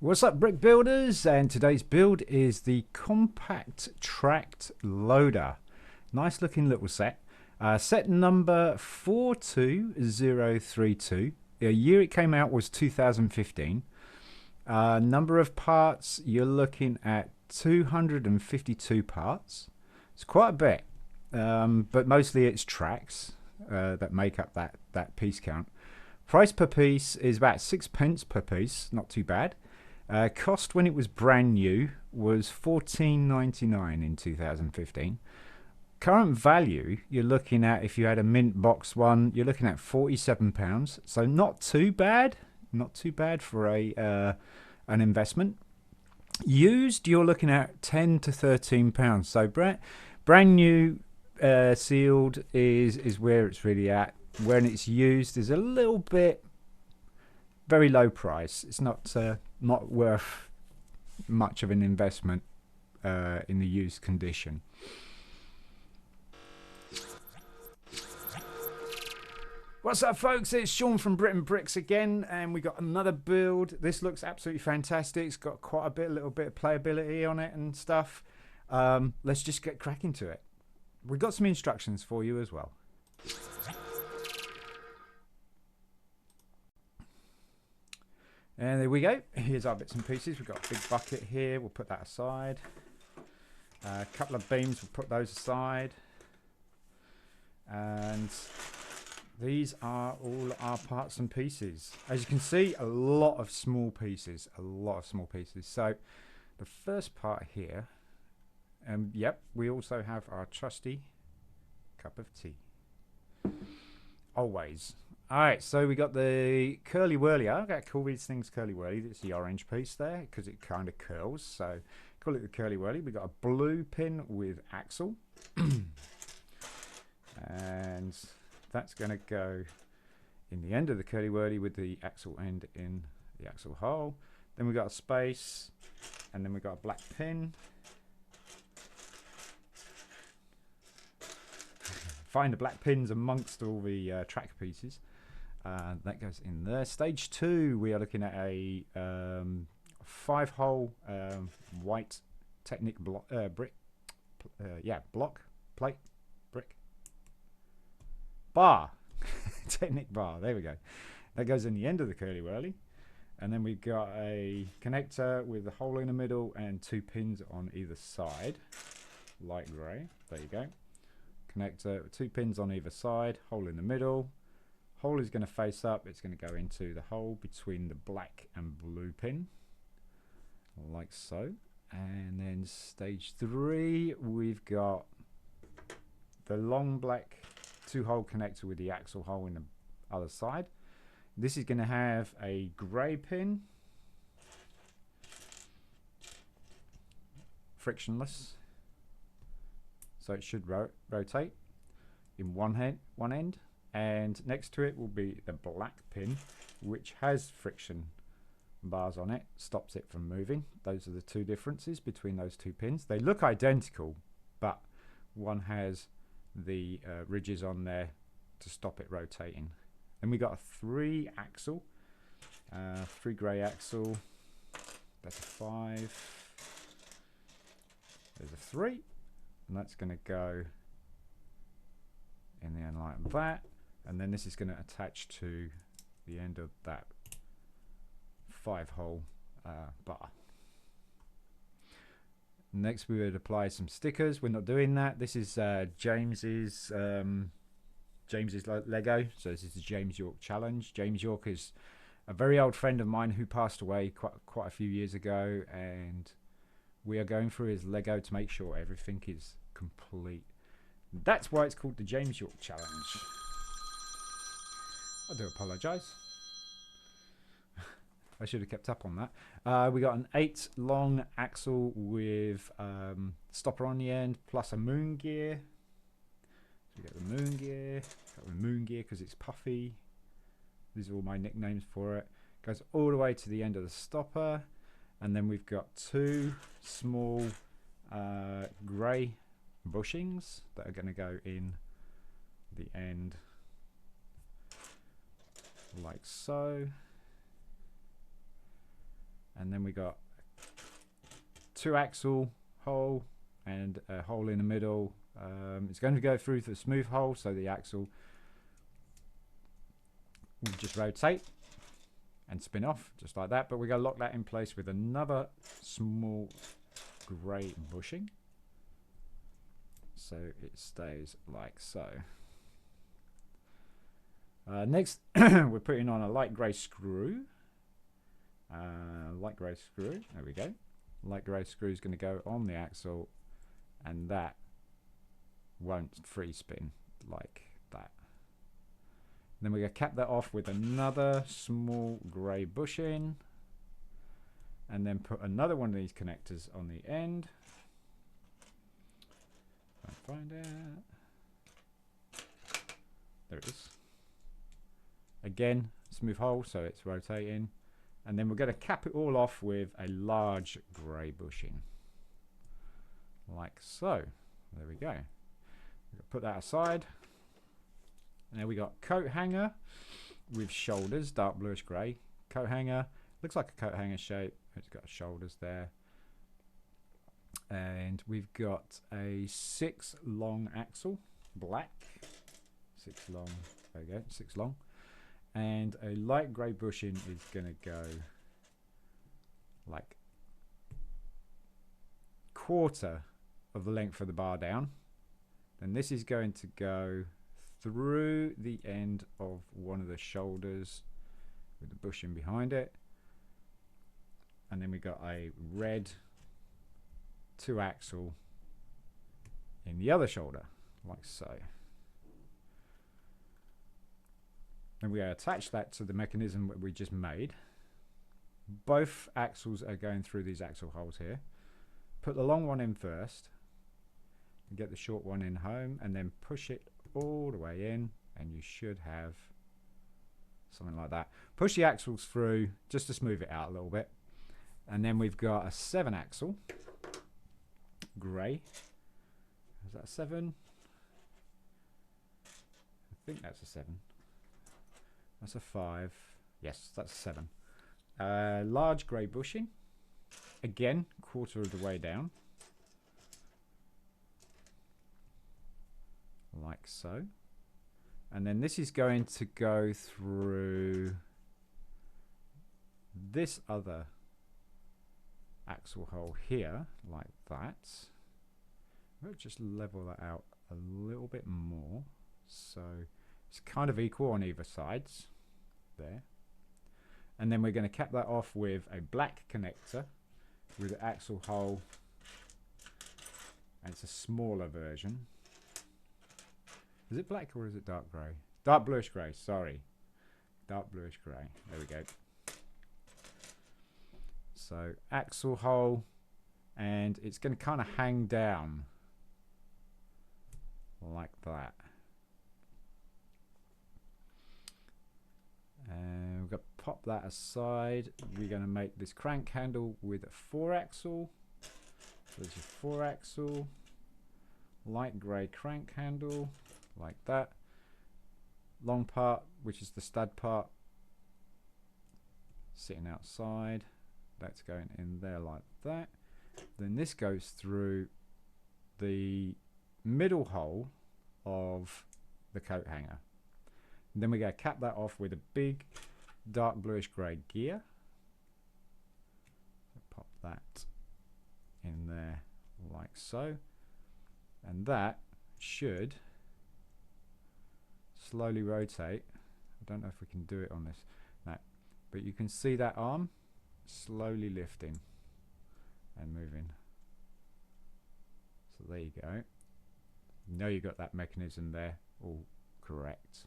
What's up, brick builders? And today's build is the compact tracked loader. Nice looking little set. Set number 42032. The year it came out was 2015. Number of parts, you're looking at 252 parts. It's quite a bit, but mostly it's tracks that make up that piece count. Price per piece is about 6p per piece, not too bad. Cost when it was brand new was $14.99 in 2015. Current value, you're looking at, if you had a mint box one, you're looking at £47. So not too bad. Not too bad for an investment. Used, you're looking at £10 to £13. So brand new, sealed is where it's really at. When it's used is a little bit very low price. It's not worth much of an investment in the used condition. What's up, folks? It's Shaun from BRIT'N Bricks again, and we got another build. This looks absolutely fantastic. It's got quite a little bit of playability on it and stuff. Let's just get cracking to it. We've got some instructions for you as well. And there we go. Here's our bits and pieces. We've got a big bucket here. We'll put that aside. A couple of beams. We'll put those aside. And these are all our parts and pieces. As you can see, a lot of small pieces. A lot of small pieces. So the first part here. Yep, we also have our trusty cup of tea. Always. Alright, so we got the curly whirly. I gotta call these things curly whirly. It's the orange piece there because it kind of curls. So call it the curly whirly. We got a blue pin with axle. And that's going to go in the end of the curly whirly with the axle end in the axle hole. Then we got a space, and then we got a black pin. Find the black pins amongst all the track pieces. That goes in there. Stage 2, we are looking at a 5-hole white technic block, plate, brick, bar, technic bar. There we go. That goes in the end of the curly whirly, and then we've got a connector with a hole in the middle and 2 pins on either side, light grey. There you go. Connector with 2 pins on either side, hole in the middle. Hole is going to face up. It's going to go into the hole between the black and blue pin, like so. And then stage 3, we've got the long black 2-hole connector with the axle hole in the other side. This is going to have a grey pin, frictionless, so it should rotate in one end. And next to it will be the black pin, which has friction bars on it, stops it from moving. Those are the two differences between those 2 pins. They look identical, but one has the ridges on there to stop it rotating. Then we got a 3 axle, 3 grey axle. That's a 5. There's a 3, and that's going to go in the end like that. And then this is going to attach to the end of that 5-hole bar. Next, we would apply some stickers. We're not doing that. This is James's Lego. So this is the James Yorke challenge. James Yorke is a very old friend of mine who passed away quite a few years ago, and we are going through his Lego to make sure everything is complete. That's why it's called the James Yorke challenge. I do apologise. I should have kept up on that. We got an 8 long axle with stopper on the end, plus a moon gear. So we get the moon gear. Got the moon gear because it's puffy. These are all my nicknames for it. Goes all the way to the end of the stopper, and then we've got 2 small grey bushings that are going to go in the end, like so. And then we got 2-axle hole and a hole in the middle. It's going to go through the smooth hole, so the axle will just rotate and spin off just like that. But we're going to lock that in place with another small grey bushing, so it stays like so. Next, we're putting on a light grey screw. Light grey screw, there we go. Light grey screw is going to go on the axle, and that won't free spin like that. Then we're going to cap that off with another small grey bushing, and then put another one of these connectors on the end. I'll find it. There it is. Again, smooth hole, so it's rotating. And then we're going to cap it all off with a large grey bushing. Like so. There we go. Put that aside. And then we got coat hanger with shoulders, dark bluish grey. Coat hanger. Looks like a coat hanger shape. It's got shoulders there. And we've got a 6 long axle, black. 6 long. There we go, 6 long. And a light grey bushing is going to go like quarter of the length of the bar down. Then this is going to go through the end of one of the shoulders with the bushing behind it. And then we got a red 2-axle in the other shoulder, like so. And we attach that to the mechanism that we just made. Both axles are going through these axle holes here. Put the long one in first, and get the short one in home, and then push it all the way in, and you should have something like that. Push the axles through just to smooth it out a little bit. And then we've got a 7-axle, grey. Is that a 7? I think that's a 7. That's a 5. Yes, that's a 7. Large grey bushing. Again, quarter of the way down. Like so. And then this is going to go through this other axle hole here, like that. We'll just level that out a little bit more. So it's kind of equal on either sides there. And then we're going to cap that off with a black connector with an axle hole, and it's a smaller version. Is it black or is it dark grey? Dark bluish grey, sorry. Dark bluish grey. There we go. So axle hole, and it's going to kind of hang down like that. And we've got to pop that aside. We're going to make this crank handle with a 4-axle. So there's your 4-axle, light grey crank handle, like that. Long part, which is the stud part, sitting outside. That's going in there like that. Then this goes through the middle hole of the coat hanger. And then we're going to cap that off with a big dark bluish grey gear. So pop that in there like so. And that should slowly rotate. I don't know if we can do it on this. No. But you can see that arm slowly lifting and moving. So there you go. You know you got that mechanism there all correct.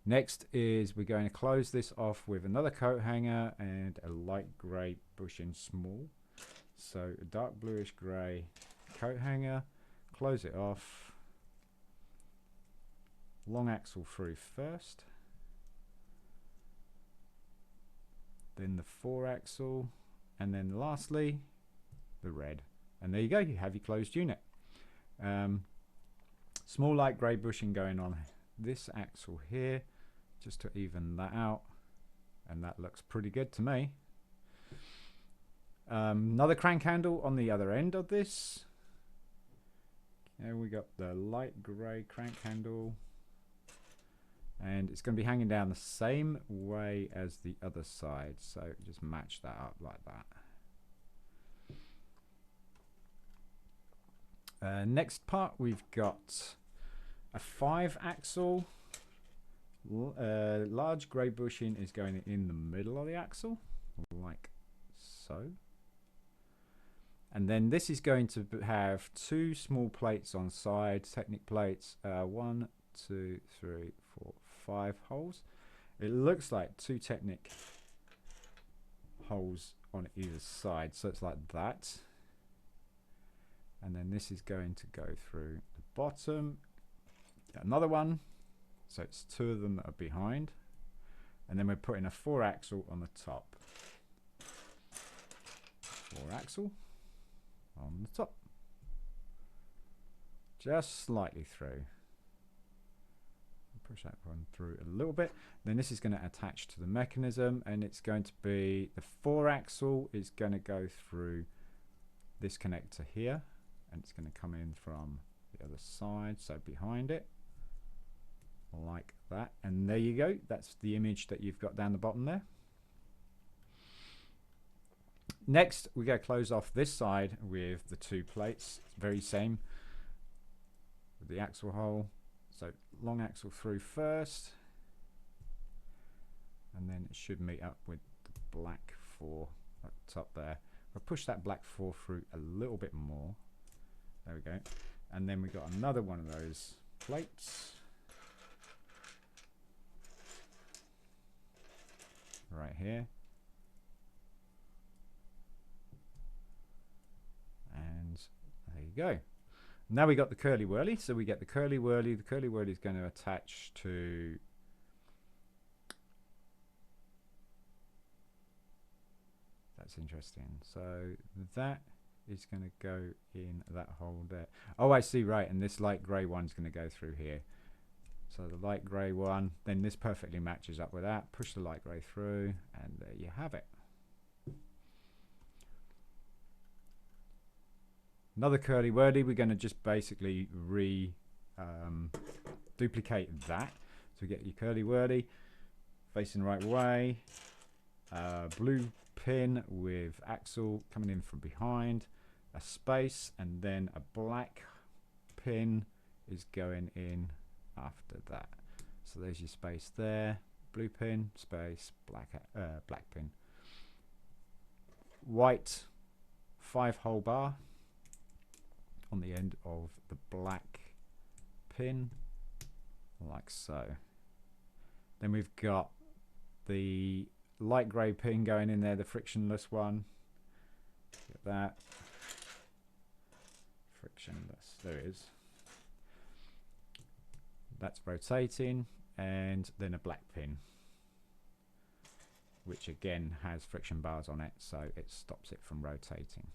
Next is we're going to close this off with another coat hanger and a light grey bushing small. So a dark bluish grey coat hanger, close it off, long axle through first, then the 4-axle, and then lastly the red. And there you go, you have your closed unit. Small light grey bushing going on this axle here just to even that out, and that looks pretty good to me. Another crank handle on the other end of this. And we got the light grey crank handle. And it's going to be hanging down the same way as the other side. So just match that up like that. Next part, we've got a 5-axle. Large grey bushing is going in the middle of the axle, like so. And then this is going to have 2 small plates on side, Technic plates. 1, 2, 3, 4, 5 holes. It looks like 2 Technic holes on either side, so it's like that. And then this is going to go through the bottom. Another one. So it's 2 of them that are behind. And then we're putting a 4-axle on the top. 4-axle on the top. Just slightly through. Push that one through a little bit. Then this is going to attach to the mechanism, and it's going to be the 4-axle is going to go through this connector here, and it's going to come in from the other side, so behind it, like that. And there you go. That's the image that you've got down the bottom there. Next, we're going to close off this side with the 2 plates. Very same with the axle hole. So long axle through first, and then it should meet up with the black 4 at the top there. I'll push that black 4 through a little bit more. There we go. And then we got another one of those plates right here. And there you go. Now we got the curly whirly, so we get the curly whirly. The curly whirly is going to attach to that's interesting. So that is going to go in that hole there. Oh, I see, right. And this light grey one's going to go through here. So the light grey one, then this perfectly matches up with that. Push the light grey through, and there you have it. Another curly whirly, we're going to just basically duplicate that. So we get your curly whirly facing the right way, blue pin with axle coming in from behind, a space, and then a black pin is going in after that. So there's your space there, blue pin, space, black pin. White 5-hole bar on the end of the black pin, like so. Then we've got the light grey pin going in there, the frictionless one. Get that. Frictionless, there it is. That's rotating, and then a black pin, which again has friction bars on it, so it stops it from rotating.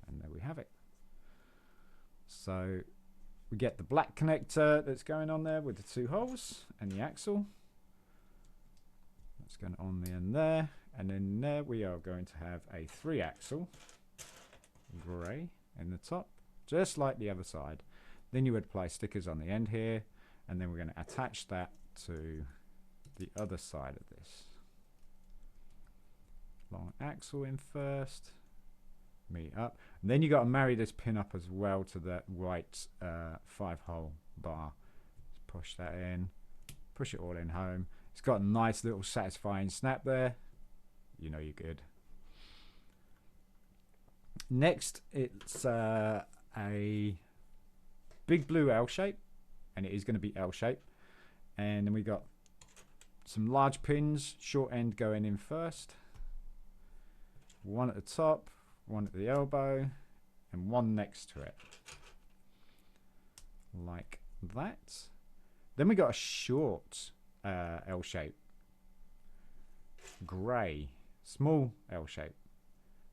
And there we have it. So we get the black connector that's going on there with the 2 holes and the axle. That's going on the end there. And then there we are going to have a 3-axle grey in the top, just like the other side. Then you would apply stickers on the end here, and then we're going to attach that to the other side of this. Long axle in first. Meet up, and then you got to marry this pin up as well to that white 5-hole bar. Just push that in, push it all in home. It's got a nice little satisfying snap there. You know you're good. Next, it's a big blue L shape, and it is going to be L shape. And then we got some large pins, short end going in first. One at the top, one at the elbow, and one next to it, like that. Then we got a short L shape, grey, small L shape,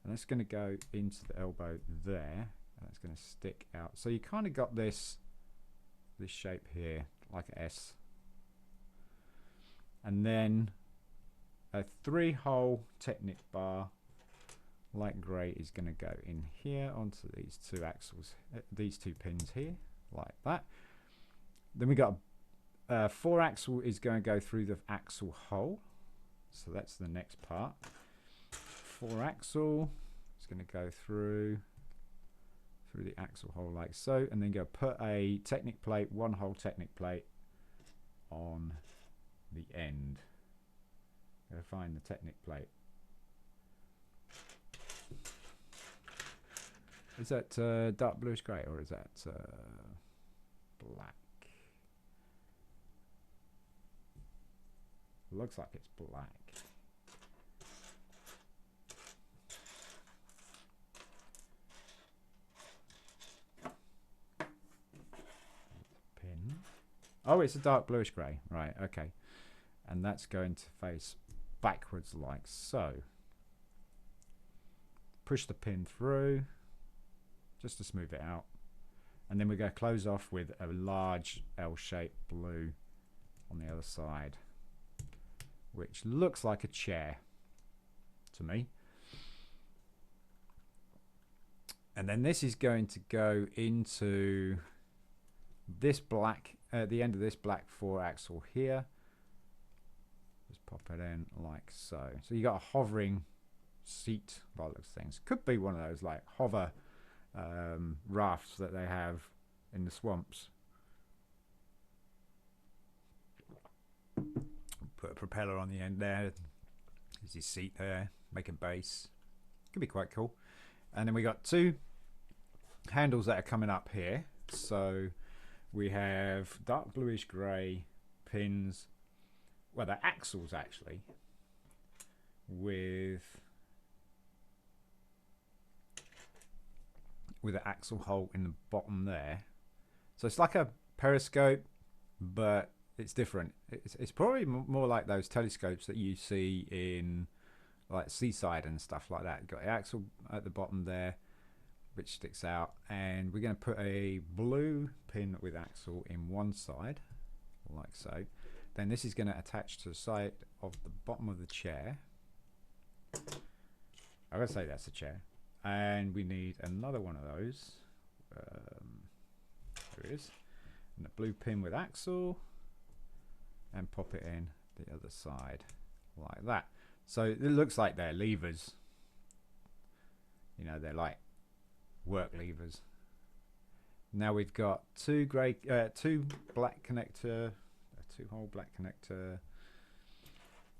and that's going to go into the elbow there, and that's going to stick out. So you kind of got this shape here, like an S, and then a 3-hole Technic bar light grey is going to go in here onto these two axles, these two pins here, like that. Then we got 4 axle is going to go through the axle hole, so that's the next part. 4 axle is going to go through the axle hole like so, and then go put a Technic plate, 1 hole Technic plate on the end. Go find the Technic plate. Is that dark bluish grey, or is that black? Looks like it's black. Pin. Oh, it's a dark bluish grey. Right, okay. And that's going to face backwards like so. Push the pin through just to smooth it out. And then we're going to close off with a large L-shaped blue on the other side, which looks like a chair to me. And then this is going to go into this black, the end of this black 4 axle here. Just pop it in like so. So you got a hovering seat by those things. Could be one of those like hover rafts that they have in the swamps. Put a propeller on the end there. There's his seat there, make a base. Could be quite cool. And then we got 2 handles that are coming up here. So we have dark bluish grey pins. Well, they're axles actually, with an axle hole in the bottom there. So it's like a periscope, but it's different. It's probably more like those telescopes that you see in like seaside and stuff like that. You've got the axle at the bottom there, which sticks out, and we're going to put a blue pin with axle in one side, like so. Then this is going to attach to the side of the bottom of the chair. I'm going to say that's a chair. And we need another one of those. There it is. And a blue pin with axle. And pop it in the other side, like that. So it looks like they're levers. You know, they're like work levers. Now we've got 2 black connector, a 2-hole black connector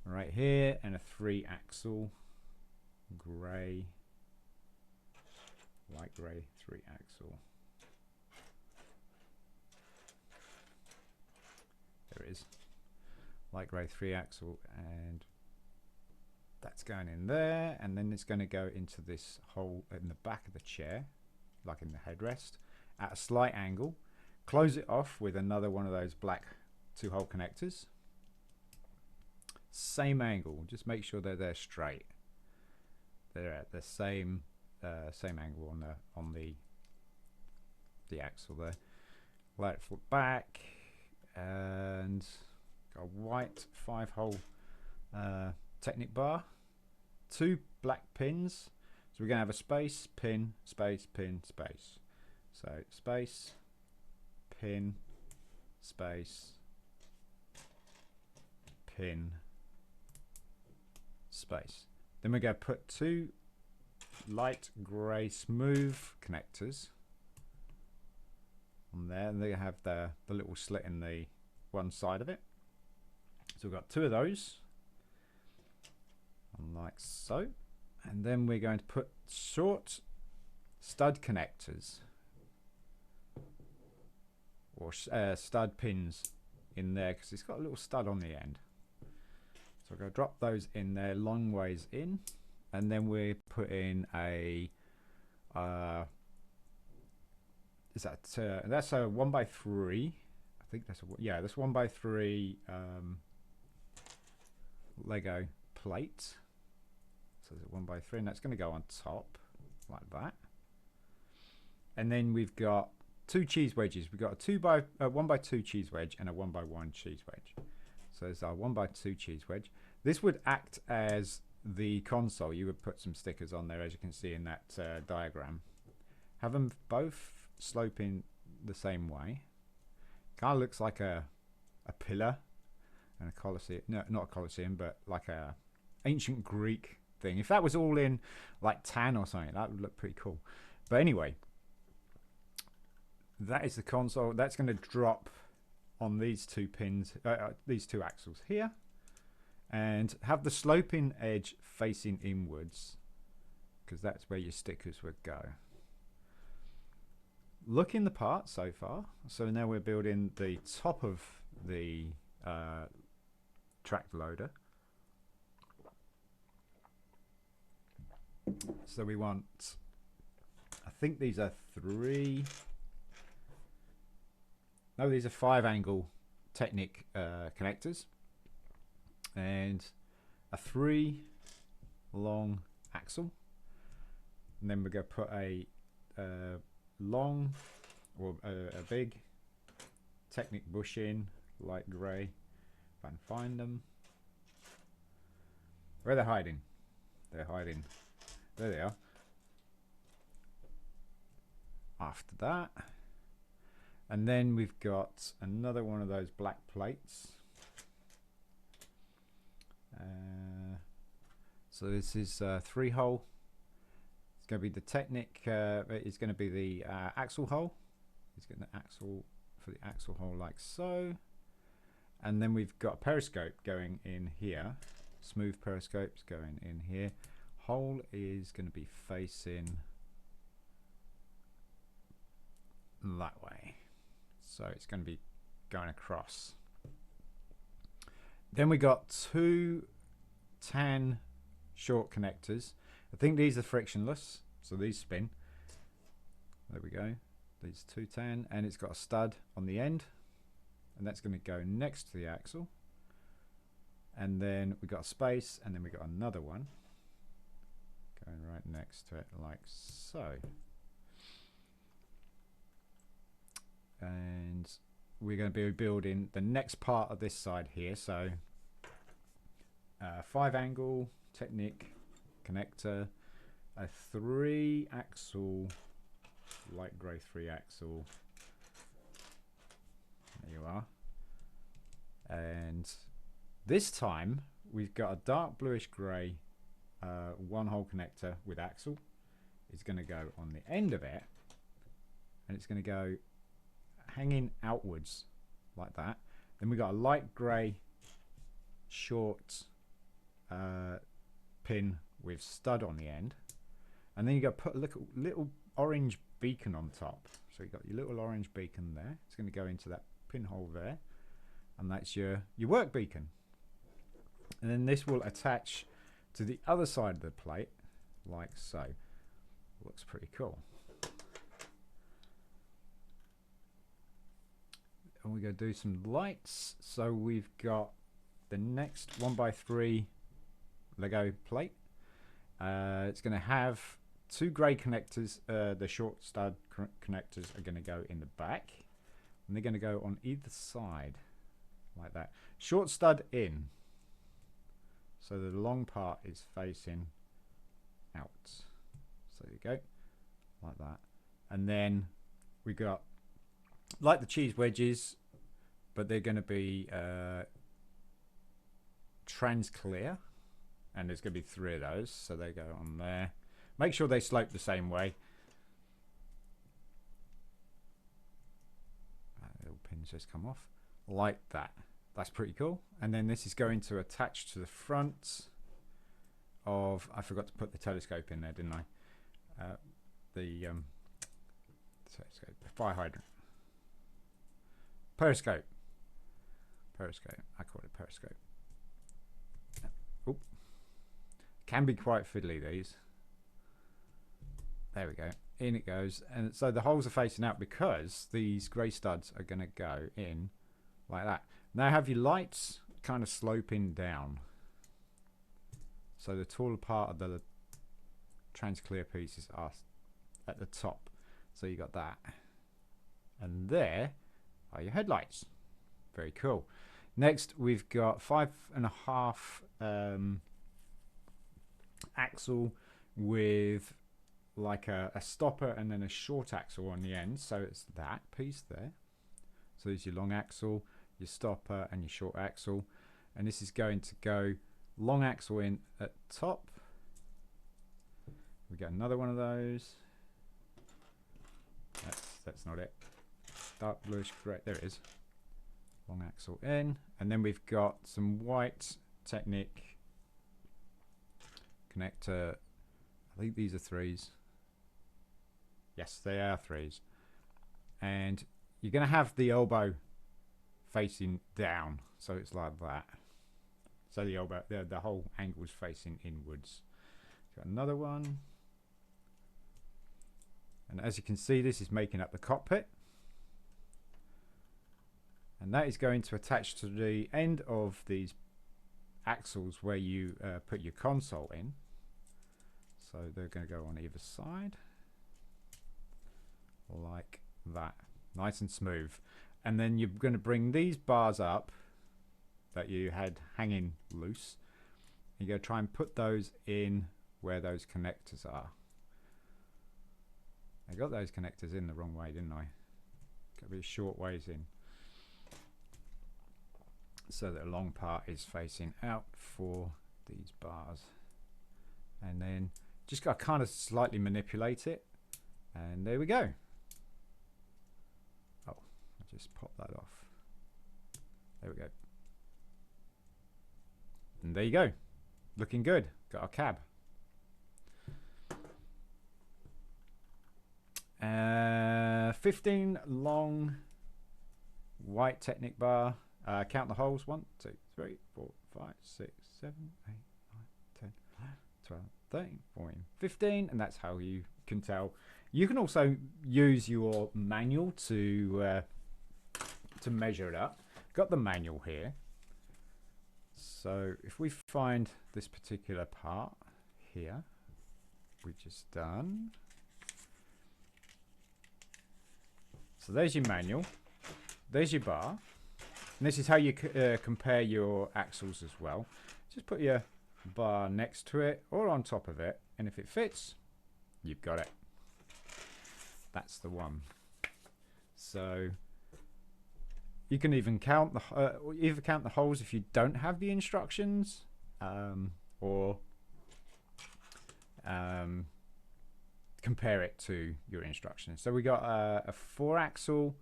right here, and a 3 axle grey, light grey 3 axle. There it is, light grey 3 axle, and that's going in there, and then it's going to go into this hole in the back of the chair, like in the headrest, at a slight angle. Close it off with another one of those black 2-hole connectors. Same angle, just make sure they're straight. They're at the same angle on the axle there. Let it flip back, and got a white 5-hole Technic bar, 2 black pins. So we're going to have a space, pin, space, pin, space. So space, pin, space, pin, space. Then we're going to put 2 light grey smooth connectors on there, and they have the little slit in the one side of it. So we've got 2 of those, like so. And then we're going to put short stud connectors, or stud pins in there, because it's got a little stud on the end. So I'm going to drop those in there long ways in, and then we put in a that's a 1x3. I think that's that's 1x3 Lego plate. So there's a 1x3, and that's going to go on top like that. And then we've got 2 cheese wedges. We've got a 1x2 cheese wedge and a 1x1 cheese wedge. So there's our 1x2 cheese wedge. This would act as the console, you would put some stickers on there, as you can see in that diagram. Have them both sloping the same way. Kind of looks like a pillar and a Colosseum. No, not a Colosseum, but like a ancient Greek thing. If that was all in like tan or something, that would look pretty cool. But anyway, that is the console. That's going to drop on these two pins, these two axles here, and have the sloping edge facing inwards, because that's where your stickers would go. Looking the part so far. So now we're building the top of the tractor loader. So we want, I think these are these are 5-angle Technic connectors, and a 3 long axle, and then we're going to put a long or a big Technic bush in, light grey, if I can find them. Where are they hiding? They're hiding. There they are. After that, and then we've got another one of those black plates. So this is 3-hole. It's going to be the Technic. It's going to be the axle hole. It's getting the axle for the axle hole like so. And then we've got a periscope going in here. Smooth periscopes going in here. Hole is going to be facing that way. So it's going to be going across. Then we got 2 tan short connectors. I think these are frictionless, so these spin. There we go. These 2 tan, and it's got a stud on the end, and that's going to go next to the axle. And then we got a space, and then we got another one going right next to it, like so. And we're going to be building the next part of this side here. So 5-angle Technic connector, a 3-axle light grey 3-axle. There you are. And this time we've got a dark bluish grey 1-hole connector with axle. It's going to go on the end of it, and it's going to go hanging outwards like that. Then we got a light grey short pin with stud on the end, and then you got to put a little orange beacon on top. So you got your little orange beacon there. It's going to go into that pinhole there, and that's your work beacon. And then this will attach to the other side of the plate like so. Looks pretty cool. And we're going to do some lights. So we've got the next 1x3 Lego plate. It's going to have 2 grey connectors. The short stud connectors are going to go in the back, and they're going to go on either side like that. Short stud in, so the long part is facing out. So there you go, like that. And then we got like the cheese wedges, but they're going to be trans clear, and there's going to be 3 of those, so they go on there. Make sure they slope the same way. Little pins just come off like that. That's pretty cool. And then this is going to attach to the front of, I forgot to put the telescope in there, didn't I? The telescope, fire hydrant. Periscope. I call it periscope. Oop. Can be quite fiddly, these. There we go. In it goes. And so the holes are facing out because these grey studs are going to go in like that. Now have your lights kind of sloping down. So the taller part of the trans clear pieces are at the top. So you got that. And there are your headlights. Very cool. Next we've got 5.5 axle with like a stopper and then a short axle on the end. So it's that piece there. So there's your long axle, your stopper and your short axle. And this is going to go long axle in at top. We got another one of those. That's not it. Dark bluish gray. There it is. Long axle in, and then we've got some white Technic connector. I think these are 3s. Yes, they are 3s. And you're going to have the elbow facing down, so it's like that. So the elbow, the whole angle is facing inwards. Got another one. And as you can see, this is making up the cockpit. And that is going to attach to the end of these axles where you put your console in. So they're going to go on either side. Like that. Nice and smooth. And then you're going to bring these bars up that you had hanging loose. You're going to try and put those in where those connectors are. I got those connectors in the wrong way, didn't I? Got to be a short ways in. So the long part is facing out for these bars. And then just got to kind of slightly manipulate it. And there we go. Oh, I just popped that off. There we go. And there you go. Looking good. Got our cab. 15 long white Technic bar. Count the holes. 1, 2, 3, 4, 5, 6, 7, 8, 9, 10, 12, 13, 14, 15. And that's how you can tell. You can also use your manual to measure it up. Got the manual here. So if we find this particular part here, we've just done. So there's your manual. There's your bar. And this is how you compare your axles as well. Just put your bar next to it or on top of it, and if it fits, you've got it. That's the one. So you can even count the holes if you don't have the instructions, or compare it to your instructions. So we got a 4-axle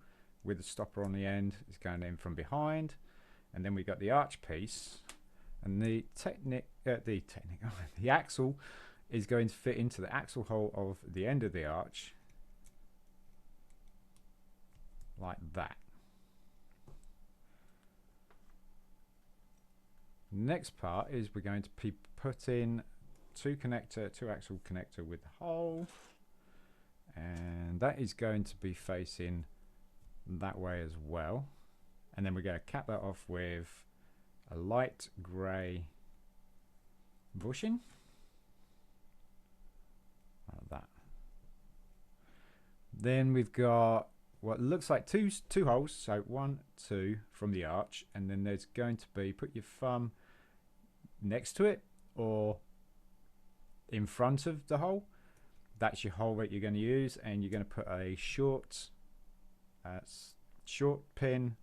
with a stopper on the end. It's going in from behind, and then we got the arch piece, and the axle is going to fit into the axle hole of the end of the arch, like that. Next part is we're going to put in 2-axle connector with the hole, and that is going to be facing that way as well. And then we're going to cap that off with a light grey bushing, like that. Then we've got what looks like two holes, so 1, 2 from the arch, and then there's going to be, put your thumb next to it or in front of the hole. That's your hole that you're going to use, and you're going to put a short pin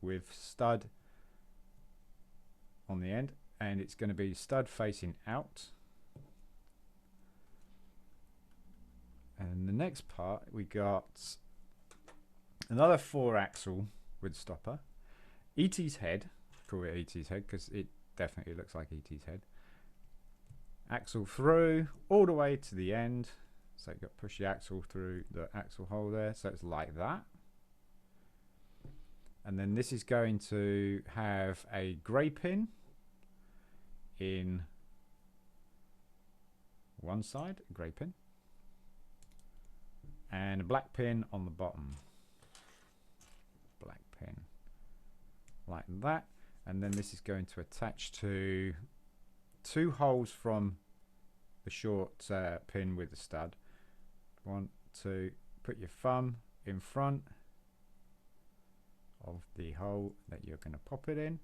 with stud on the end, and it's going to be stud facing out. And the next part, we got another 4-axle with stopper, ET's head. Call it ET's head because it definitely looks like ET's head. Axle through all the way to the end, so you've got to push the axle through the axle hole there, so it's like that. And then this is going to have a grey pin in one side, a grey pin, and a black pin on the bottom. Black pin like that. And then this is going to attach to 2 holes from the short pin with the stud. 1, 2, put your thumb in front of the hole that you're going to pop it in,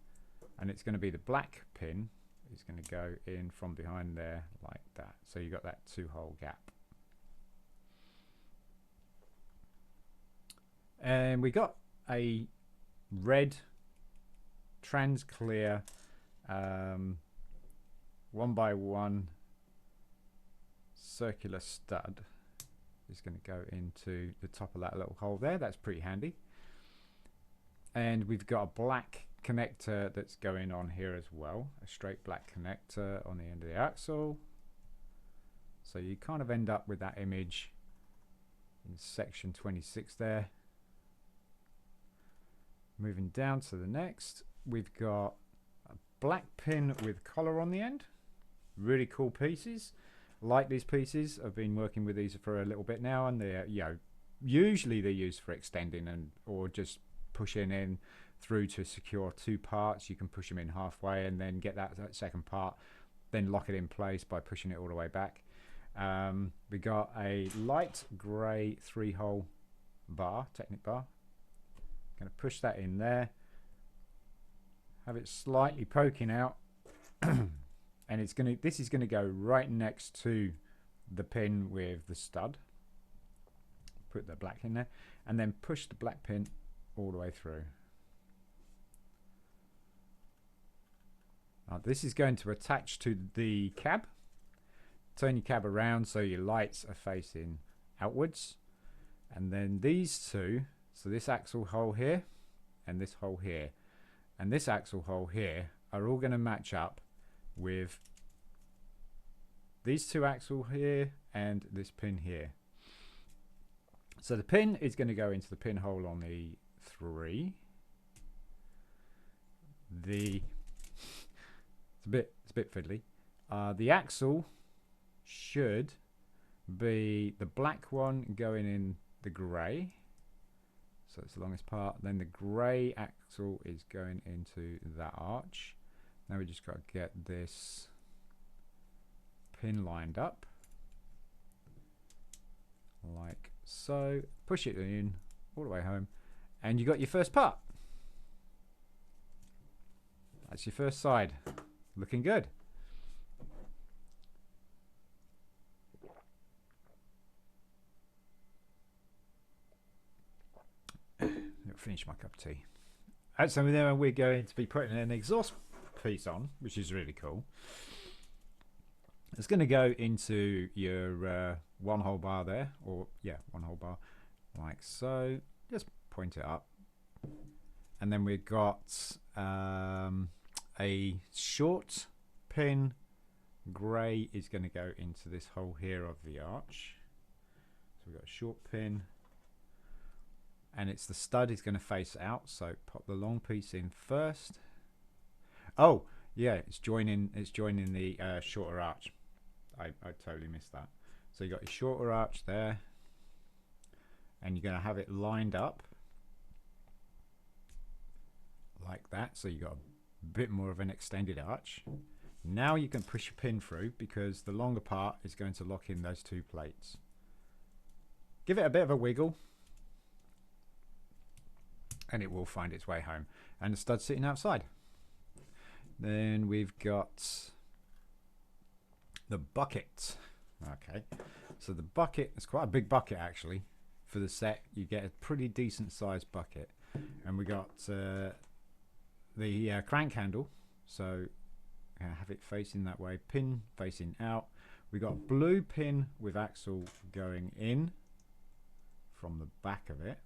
and it's going to be the black pin is going to go in from behind there like that. So you got that 2-hole gap. And we got a red trans clear 1x1 circular stud is going to go into the top of that little hole there. That's pretty handy. And we've got a black connector that's going on here as well, a straight black connector on the end of the axle. So you kind of end up with that image in section 26 there. Moving down to the next, we've got a black pin with collar on the end. Really cool pieces. Like these pieces. I've been working with these for a little bit now, and they're, you know, usually they're used for extending and or just pushing in through to secure 2 parts. You can push them in halfway and then get that second part, then lock it in place by pushing it all the way back. We got a light grey 3-hole bar, Technic bar. Going to push that in there, have it slightly poking out, and it's going to. This is going to go right next to the pin with the stud. Put the black in there, and then push the black pin all the way through. Now this is going to attach to the cab. Turn your cab around so your lights are facing outwards, and then these two. So this axle hole here and this hole here and this axle hole here are all going to match up with these 2 axle here and this pin here. So the pin is going to go into the pinhole on the 3. It's a bit fiddly. The axle should be the black one going in the grey. So it's the longest part. Then the grey axle is going into that arch. Now we just got to get this pin lined up like so. Push it in all the way home, and you got your first part. That's your first side. Looking good. Finish my cup of tea. So then we're going to be putting an exhaust piece on, which is really cool. It's going to go into your 1-hole bar there, or yeah, 1-hole bar, like so. Just point it up, and then we've got a short pin grey is going to go into this hole here of the arch. So we've got a short pin. And it's the stud is going to face out, so pop the long piece in first. Oh yeah, it's joining the shorter arch. I totally missed that. So you got your shorter arch there, and you're going to have it lined up like that, so you got a bit more of an extended arch. Now you can push your pin through because the longer part is going to lock in those 2 plates. Give it a bit of a wiggle, and it will find its way home. And the stud's sitting outside. Then we've got the bucket. Okay, so the bucket is quite a big bucket actually. For the set, you get a pretty decent sized bucket. And we got the crank handle. So have it facing that way, pin facing out. We got a blue pin with axle going in from the back of it.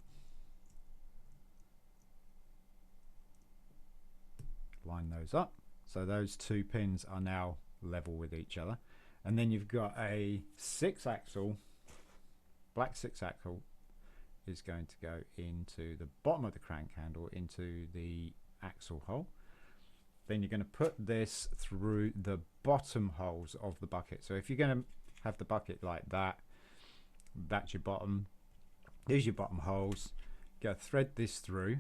Line those up, so those 2 pins are now level with each other. And then you've got a 6-axle, black 6-axle is going to go into the bottom of the crank handle, into the axle hole. Then you're going to put this through the bottom holes of the bucket. So if you're going to have the bucket like that, that's your bottom. Here's your bottom holes. Go thread this through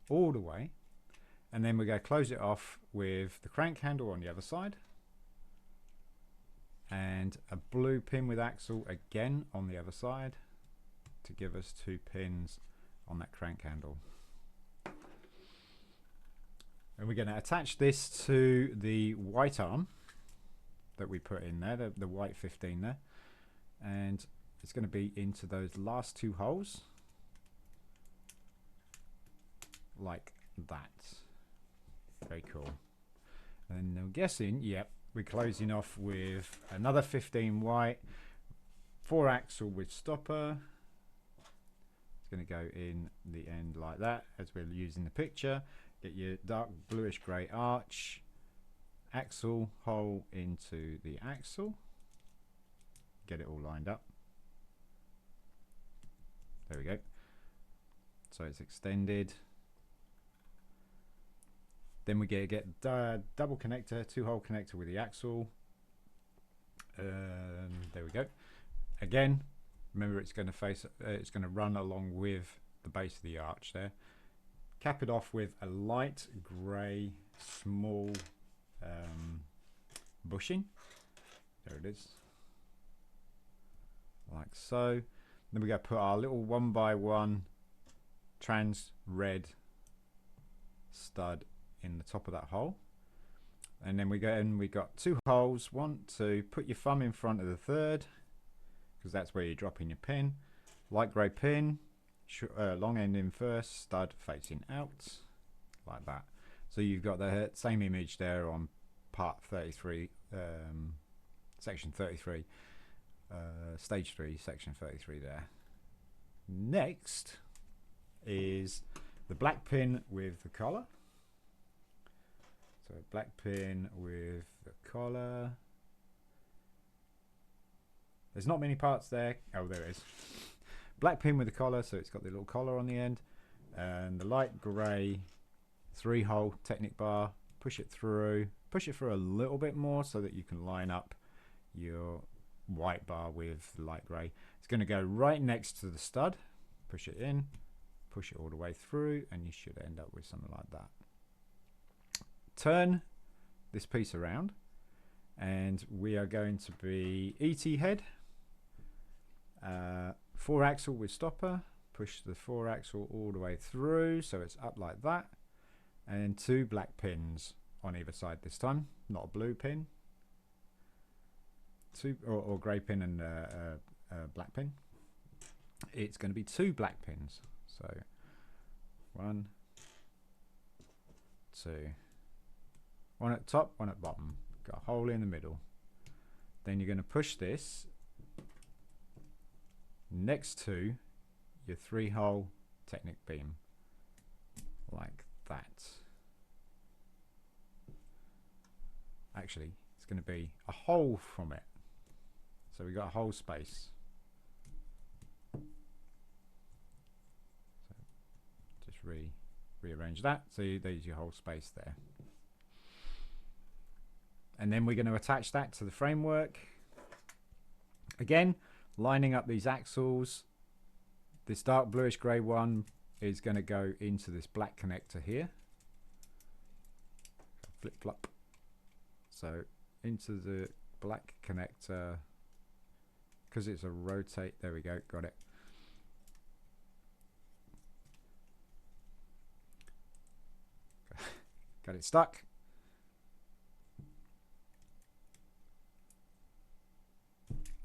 all the way. And then we're going to close it off with the crank handle on the other side. And a blue pin with axle again on the other side to give us 2 pins on that crank handle. And we're going to attach this to the white arm that we put in there, the white 15 there. And it's going to be into those last two holes. Like that. Very cool. And I'm guessing, yep, we're closing off with another 15 white, 4-axle with stopper. It's going to go in the end like that, as we're using the picture. Get your dark bluish grey arch, axle hole into the axle. Get it all lined up. There we go. So it's extended. Then we get double connector, 2-hole connector with the axle. There we go. Again, remember it's going to face, it's going to run along with the base of the arch there. Cap it off with a light grey small bushing. There it is, like so. Then we go put our little 1x1 trans red stud in the top of that hole, and then we go and we got 2 holes. 1, 2. Put your thumb in front of the third, because that's where you're dropping your pin. Light grey pin, long end in first, stud facing out, like that. So you've got the same image there on part 33, section 33, stage 3, section 33 there. Next is the black pin with the collar. So black pin with the collar. There's not many parts there. Oh, there is. Black pin with the collar, so it's got the little collar on the end. And the light grey 3-hole Technic bar. Push it through. Push it through a little bit more so that you can line up your white bar with light grey. It's going to go right next to the stud. Push it in. Push it all the way through, and you should end up with something like that. Turn this piece around, and we are going to be ET head, 4-axle with stopper. Push the 4-axle all the way through so it's up like that, and 2 black pins on either side this time, not a blue pin. 2 or grey pin and a black pin. It's going to be 2 black pins, so 1, 2. 1 at top, 1 at bottom. Got a hole in the middle. Then you're going to push this next to your 3-hole Technic beam, like that. Actually, it's going to be a hole from it. So we've got a hole space. So just rearrange that. So there's your whole space there. And then we're going to attach that to the framework. Again, lining up these axles. This dark bluish grey one is going to go into this black connector here. Flip flop. So into the black connector, because it's a rotate. There we go, got it. Got it stuck.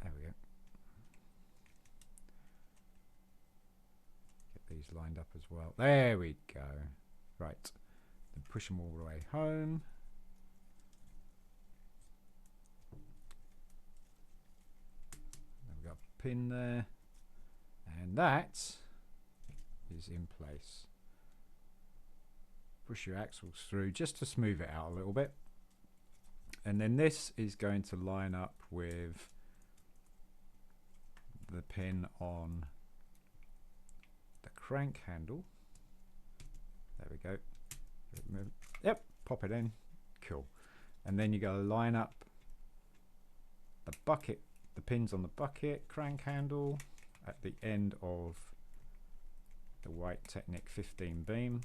There we go. Get these lined up as well. There we go. Right. Then push them all the way home. Then we've got a pin there. And that is in place. Push your axles through just to smooth it out a little bit. And then this is going to line up with the pin on the crank handle. There we go. Yep, pop it in. Cool. And then you got to line up the bucket, the pins on the bucket crank handle at the end of the white Technic 15 beam.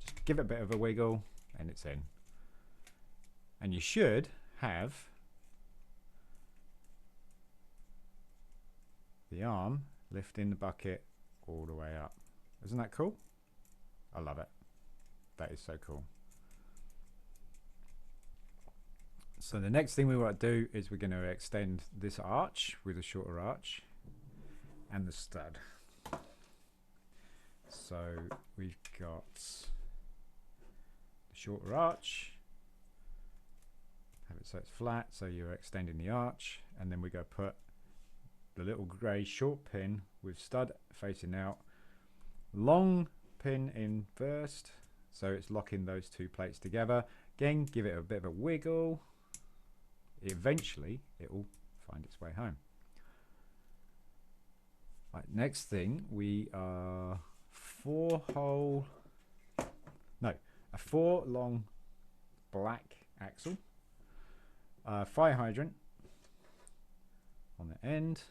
Just give it a bit of a wiggle and it's in. And you should have the arm lifting the bucket all the way up. Isn't that cool? I love it. That is so cool. So the next thing we want to do is we're going to extend this arch with a shorter arch and the stud. So we've got the shorter arch, have it so it's flat, so you're extending the arch, and then we go put the little grey short pin with stud facing out, long pin in first, so it's locking those two plates together. Again, give it a bit of a wiggle. Eventually it will find its way home. Right, next thing, we are a 4 long black axle, fire hydrant on the end.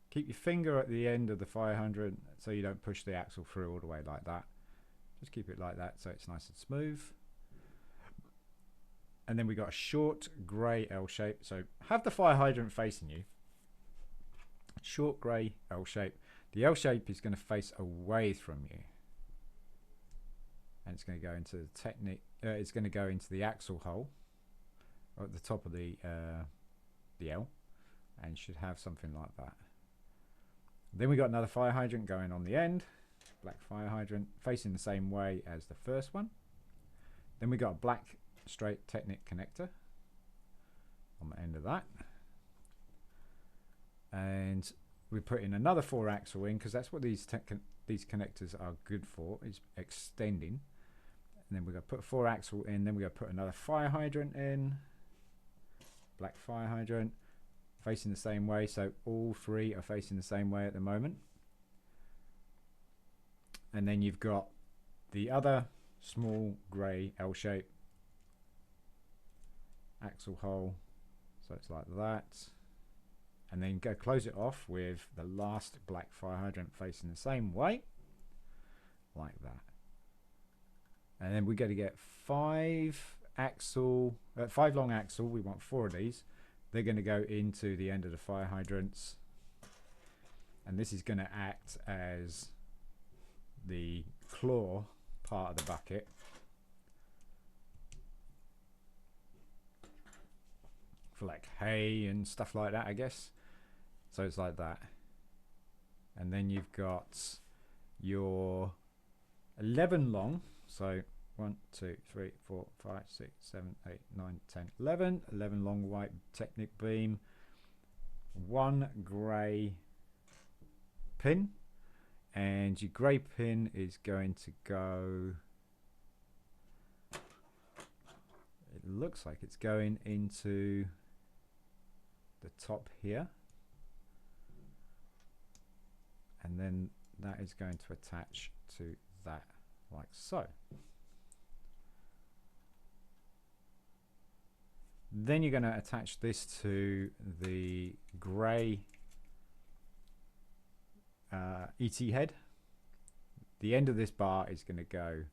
Keep your finger at the end of the fire hydrant so you don't push the axle through all the way like that. Just keep it like that so it's nice and smooth. And then we got a short grey L shape, so have the fire hydrant facing you. Short grey L shape. The L shape is going to face away from you, and it's going to go into the technic. It's going to go into the axle hole at the top of the L, and should have something like that. Then we got another fire hydrant going on the end, black fire hydrant facing the same way as the first one. Then we got a black straight technic connector on the end of that, and we put in another 4 axle in because that's what these connectors are good for, is extending. And then we're going to put 4 axle in, then we're going to put another fire hydrant in, black fire hydrant facing the same way, so all 3 are facing the same way at the moment. And then you've got the other small grey L shape axle hole, so it's like that, and then go close it off with the last black fire hydrant facing the same way like that. And then we're going to get 5 long axle. We want 4 of these. They're going to go into the end of the fire hydrants, and this is going to act as the claw part of the bucket. For like hay and stuff like that, I guess. So it's like that. And then you've got your 11 long. So 1, 2, 3, 4, 5, 6, 7, 8, 9, 10, 11. 11 long white Technic beam. 1 grey pin. And your grey pin is going to go... It looks like it's going into the top here, and then that is going to attach to that like so. Then you're going to attach this to the grey ET head. The end of this bar is going to go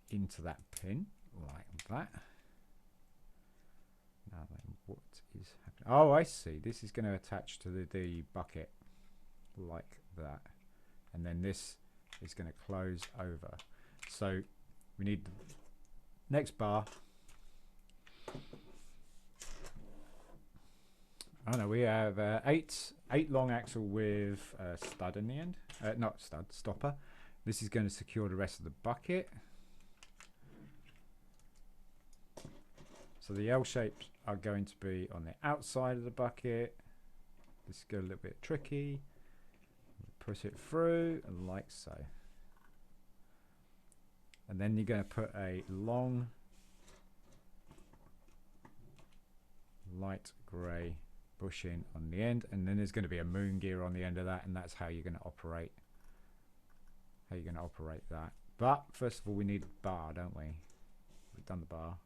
into that pin like that. Now then, what is happening? Oh, I see. This is going to attach to the bucket like that, and then this is going to close over. So we need the next bar. Oh no, we have 8 long axle with a stud in the end. Not stud, stopper. This is going to secure the rest of the bucket. So the L shapes are going to be on the outside of the bucket. This is a little bit tricky. Push it through like so. And then you're going to put a long light grey bushing on the end, and then there's going to be a moon gear on the end of that, and that's how you're going to operate that. But first of all, we need a bar, don't we? We've done the bar.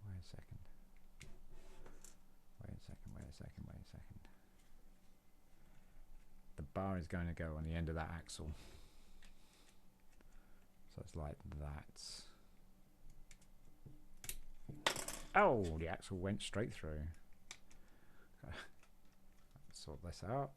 Wait a second. The bar is going to go on the end of that axle. So it's like that. Oh, the axle went straight through. Let's sort this out.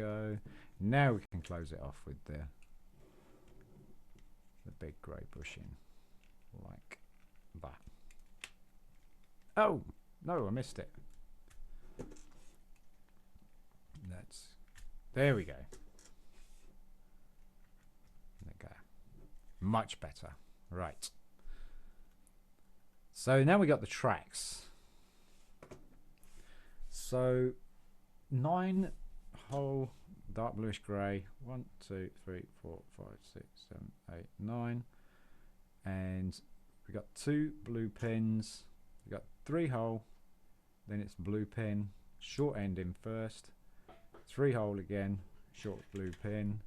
go. Now we can close it off with the big grey bushing, like that. Oh no, I missed it. There we go. There we go. Much better. Right. So now we got the tracks. So 9-hole dark bluish grey. 1, 2, 3, 4, 5, 6, 7, 8, 9. And we got 2 blue pins. We got 3-hole. Then it's blue pin. Short end in first. 3-hole again. Short blue pin.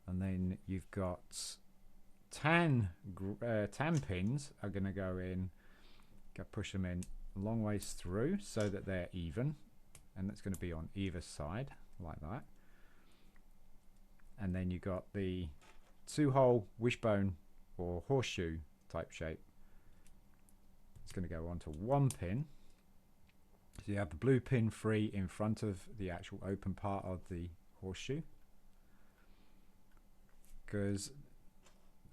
And then you've got tan pins are going to go in. Push them in a long ways through so that they're even, and that's going to be on either side like that. And then you got the 2-hole wishbone or horseshoe type shape. It's going to go onto 1 pin. So you have the blue pin free in front of the actual open part of the horseshoe. Because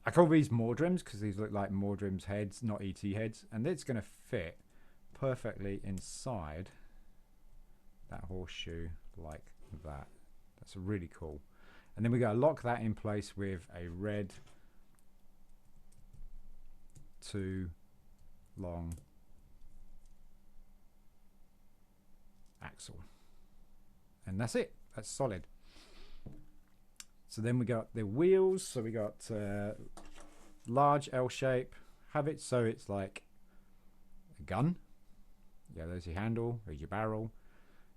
I call these Mordrims because these look like Mordrim's heads, not ET heads, and it's going to fit perfectly inside that horseshoe like that. That's really cool. And then we got to lock that in place with a red 2 long axle, and that's it. That's solid. So then we got the wheels. So we got large L shape. Have it so it's like a gun. Yeah, there's your handle, there's your barrel.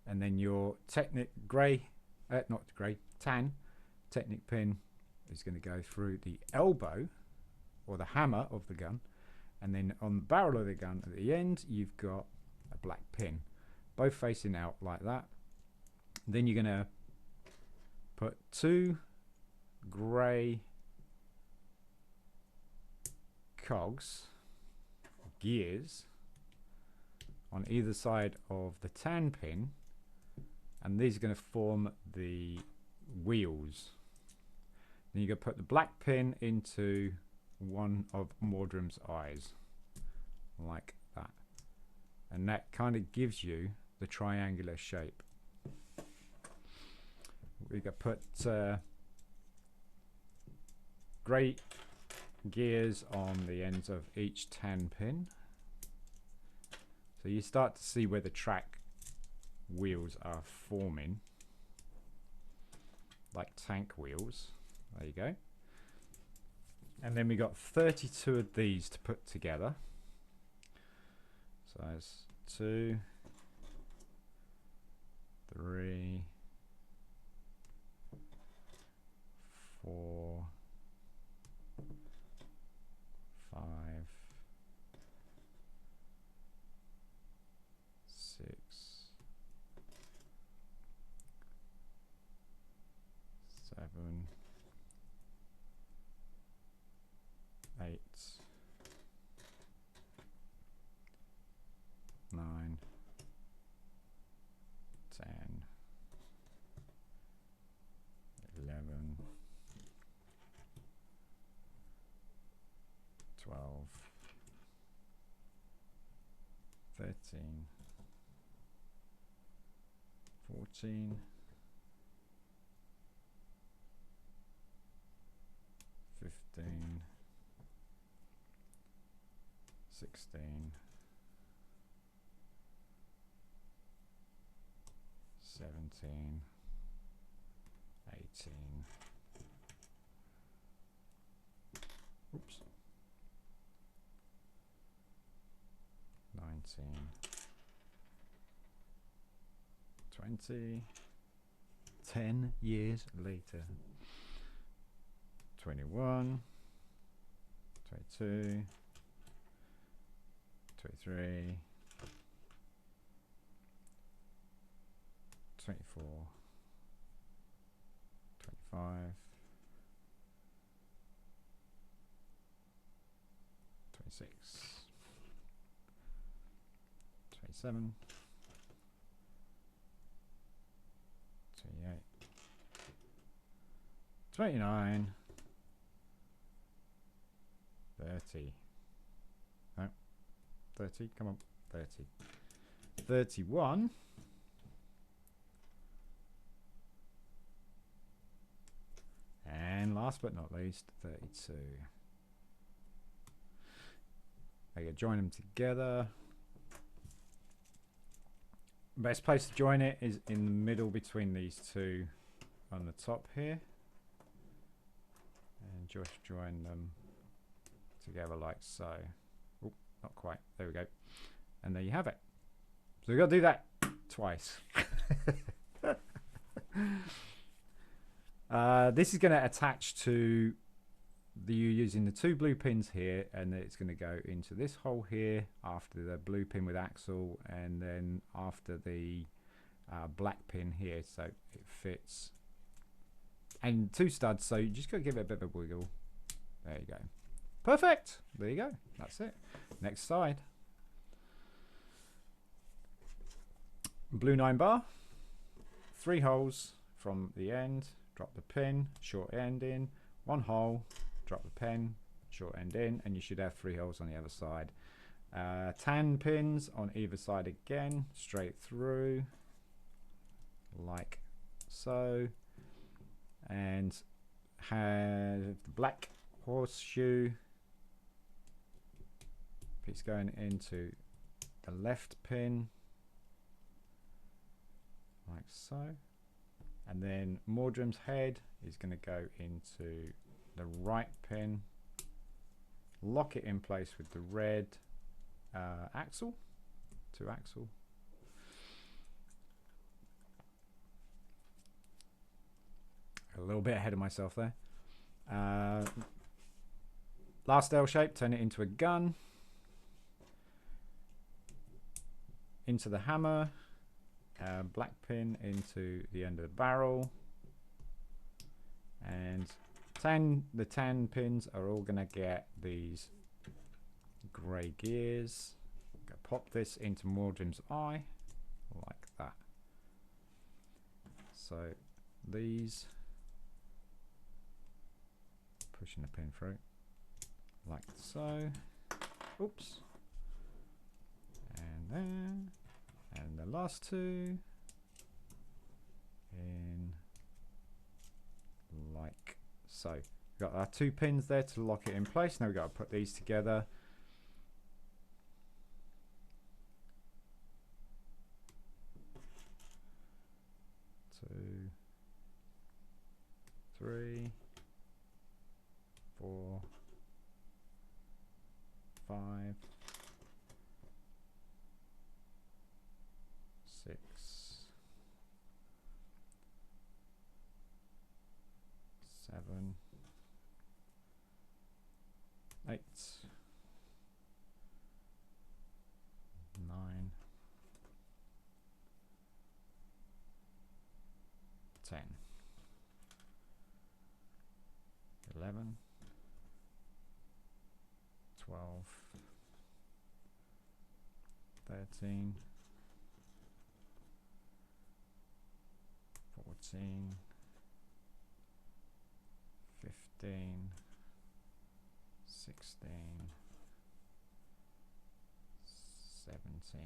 And then your technic grey, not grey, tan technic pin is going to go through the elbow or the hammer of the gun. And then on the barrel of the gun at the end, you've got a black pin, both facing out like that. Then you're going to put 2 grey cogs, gears, on either side of the tan pin, and these are going to form the wheels. Then you're going to put the black pin into one of Mordrim's eyes, like that, and that kind of gives you the triangular shape. We're going to put grey gears on the ends of each tan pin, so you start to see where the track wheels are forming, like tank wheels. There you go. And then we got 32 of these to put together. So that's 2, 3, 4, 5, 6, 7, 8, 9, 10, 11, 12, 13, 14, 15, 16, 17, 18, oops, 19, 20, 10 years later, 21, 22, 23, 24, 25, 26, 27, 29, 30. No, 30, come on, 30. 31. And last but not least, 32. There you go, join them together. Best place to join it is in the middle between these two on the top here. And just join them together like so. Oh, not quite. There we go. And there you have it. So we've got to do that twice. This is going to attach to you're using the two blue pins here, and it's going to go into this hole here after the blue pin with axle, and then after the black pin here, so it fits. And two studs, so you just got to give it a bit of a wiggle. There you go. Perfect. There you go. That's it. Next side. Blue 9 bar. 3 holes from the end. Drop the pin, short end in. 1 hole. Drop the pen, short end in, and you should have 3 holes on the other side. 10 pins on either side again, straight through, like so. And have the black horseshoe piece going into the left pin, like so. And then Mordrum's head is going to go into the right pin, lock it in place with the red axle, 2 axle. A little bit ahead of myself there. Last L shape, turn it into a gun, into the hammer, black pin into the end of the barrel, and the 10 pins are all going to get these grey gears. Pop this into Mordrum's eye, like that. So these, pushing the pin through, like so. Oops. And there. And the last 2 in like so. We've got our 2 pins there to lock it in place. Now we've got to put these together. 2, 3, 4, 5, 6, 7, 8, 9, 10, 11, 12, 13, 14, 15, 16, 17,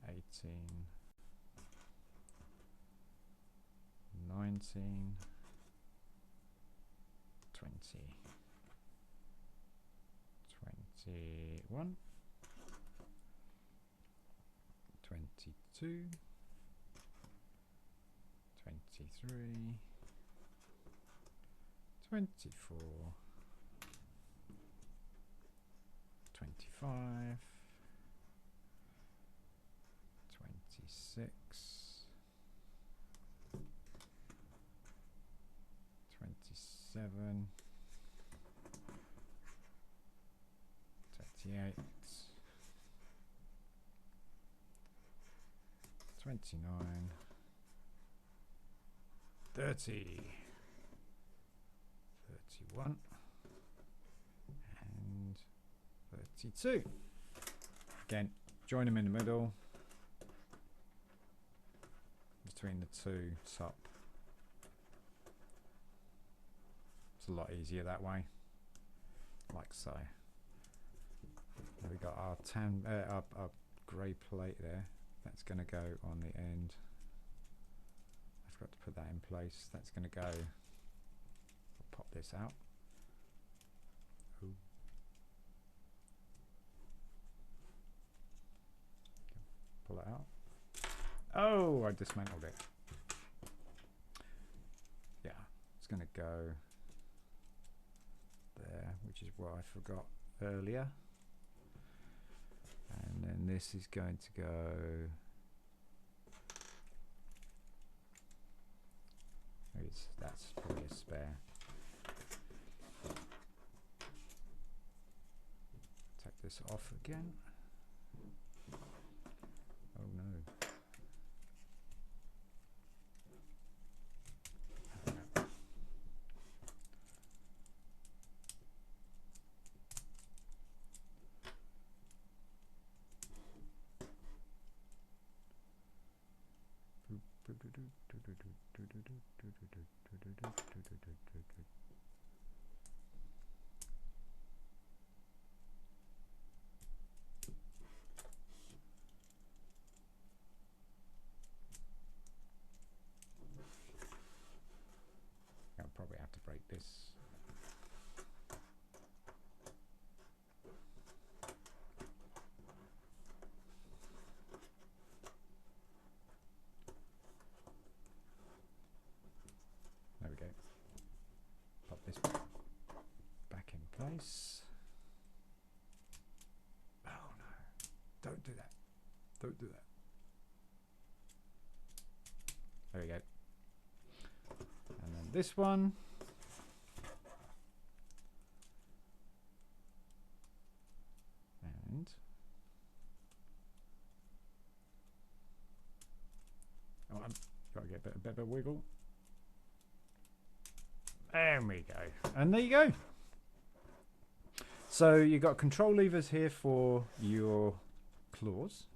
18, 19, 20, 21, 22, 23, 24, 25, 26, 27, 28, 29, 30, 31, and 32. Again, join them in the middle between the 2 top a lot easier that way, like so. There we got our our grey plate there. That's going to go on the end. I forgot to put that in place. That's going to go. I'll pop this out. Ooh. Pull it out. Oh, I dismantled it. Yeah, it's going to go there, which is what I forgot earlier. And then this is going to go that's probably a spare. Take this off again. Oh no. I'll probably have to break this. There we go. Pop this back in place. Oh no. Don't do that. Don't do that. There we go. And then this one. And oh, I've got to get a bit of a wiggle. There we go. And there you go. So you've got control levers here for your claws.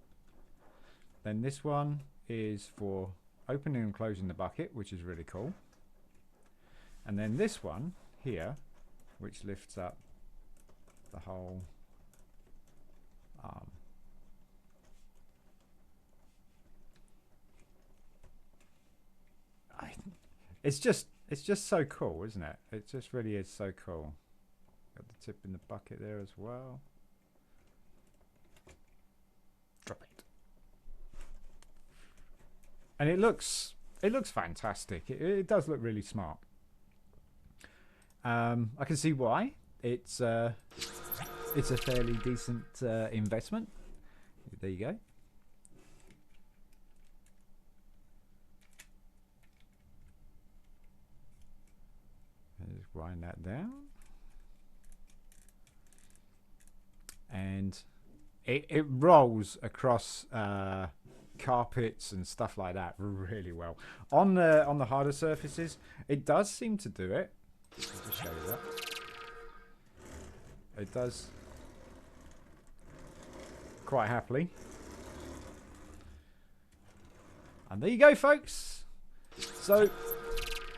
Then this one is for opening and closing the bucket, which is really cool. And then this one here, which lifts up the whole arm. It's just so cool, isn't it? It just really is so cool. Got the tip in the bucket there as well. Drop it. And it looks fantastic. It does look really smart. I can see why. It's a fairly decent investment. There you go. Just wind that down. And it rolls across carpets and stuff like that really well. On the harder surfaces, it does seem to do it. I'll just show you that. It does quite happily. And there you go, folks. So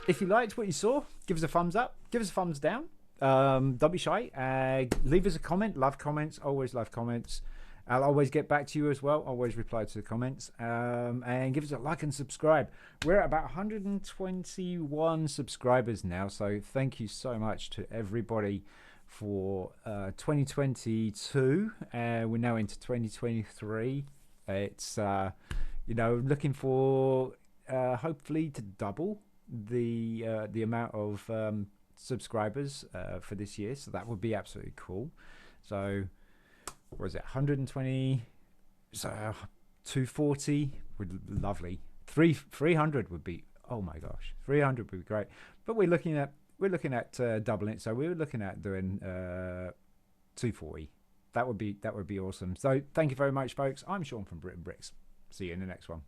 if you liked what you saw, give us a thumbs up, give us a thumbs down. Don't be shy. Leave us a comment. Love comments. Always love comments. I'll always get back to you as well. Always reply to the comments. And give us a like and subscribe. We're at about 121 subscribers now. So thank you so much to everybody for 2022. We're now into 2023. It's looking for hopefully to double the amount of subscribers for this year. So that would be absolutely cool. So what is it, 120, so 240 would lovely. 300 would be, oh my gosh, 300 would be great. But we're looking at doubling it. So we're looking at doing 240. That would be awesome. So thank you very much, folks. I'm Shaun from BRIT'N. See you in the next one.